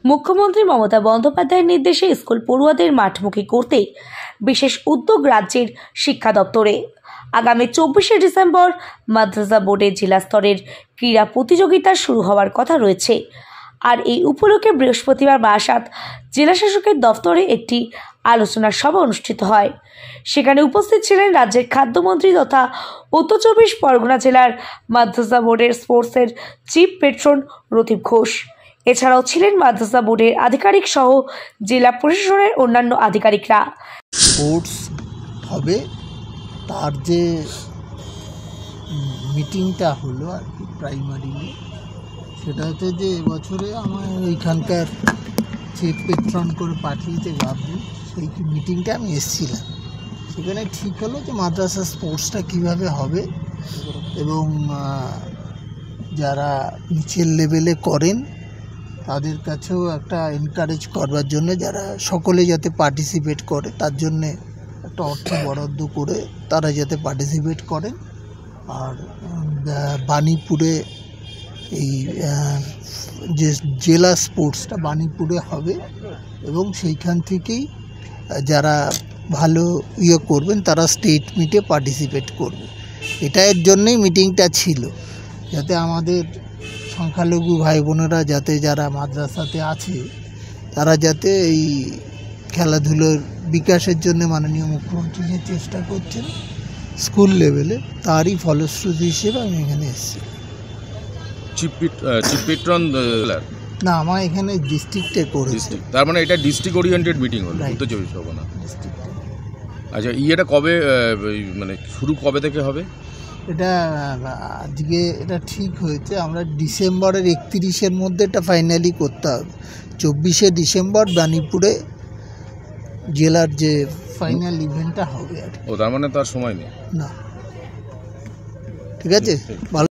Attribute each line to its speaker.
Speaker 1: মুখ্যমন্ত্রী মমতা বন্দ্যোপাধ্যায়ের নির্দেশে স্কুল পড়ুয়াদের মাঠমুখী করতে বিশেষ উদ্যোগ রাজ্যের শিক্ষা দপ্তরে। আগামী 24শে ডিসেম্বর মাদ্রাসা বোর্ডের জেলা স্তরের ক্রীড়া প্রতিযোগিতা শুরু হওয়ার কথা রয়েছে। আর এই উপলক্ষে বৃহস্পতিবার বারাসাত জেলা শাসকের দফতরে একটি আলোচনা সভা অনুষ্ঠিত হয়। সেখানে উপস্থিত ছিলেন রাজ্যের খাদ্যমন্ত্রী তথা উত্তর 24 পরগনা জেলার মাদ্রাসা বোর্ডের স্পোর্টসের চিফ পেট্রন রতিব ঘোষ। এছাড়াও ছিলেন মাদ্রাসা বোর্ডের আধিকারিক সহ জেলা প্রশাসনের অন্যান্য আধিকারিকরা।
Speaker 2: স্পোর্টস হবে তার যে মিটিংটা হলো আর কি প্রাইমারি, সেটা হচ্ছে যে এবছরে আমার ওইখানকার চিফ পেট্রন করে পাঠিয়েছে গাবি, সেই মিটিংটা আমি এসেছিলাম। সেখানে ঠিক হলো যে মাদ্রাসা স্পোর্টসটা কীভাবে হবে এবং যারা নিচের লেভেলে করেন তাদের কাছেও একটা এনকারেজ করবার জন্য যারা সকলে যাতে পার্টিসিপেট করে তার জন্যে একটা অর্থ বরাদ্দ করে তারা যাতে পার্টিসিপেট করেন। আর বাণীপুরে এই যে জেলা স্পোর্টসটা বাণীপুরে হবে এবং সেইখান থেকেই যারা ভালো করবেন তারা স্টেট মিটে পার্টিসিপেট করবে। এটার জন্যই মিটিংটা ছিল, যাতে আমাদের সংখ্যালঘু ভাই বোনেরা যাতে যারা মাদ্রাসাতে আছে তারা যাতে এই খেলাধুলোর বিকাশের জন্য মাননীয় মুখ্যমন্ত্রী যে চেষ্টা করছেন স্কুল লেভেলে, তারই ফলশ্রুতি হিসেবে আমি এখানে এসেছি।
Speaker 3: চিফ পেট্রন
Speaker 2: না, আমার এখানে ডিস্ট্রিক্টে করেছি।
Speaker 3: তার মানে এটা ডিস্ট্রিক্ট ওরিয়েন্টেড মিটিং হলো উত্তর 24 পরগনা। আচ্ছা, এটা কবে মানে শুরু কবে থেকে হবে?
Speaker 2: এটা আজকে এটা ঠিক হয়েছে, আমরা ডিসেম্বরের 31-এর মধ্যে এটা ফাইনালি করতে হবে। 24শে ডিসেম্বর বাণীপুরে জেলার যে ফাইনাল ইভেন্টটা হবে আর কি।
Speaker 3: তার মানে তার সময় নেই।
Speaker 2: না, ঠিক আছে, ভালো।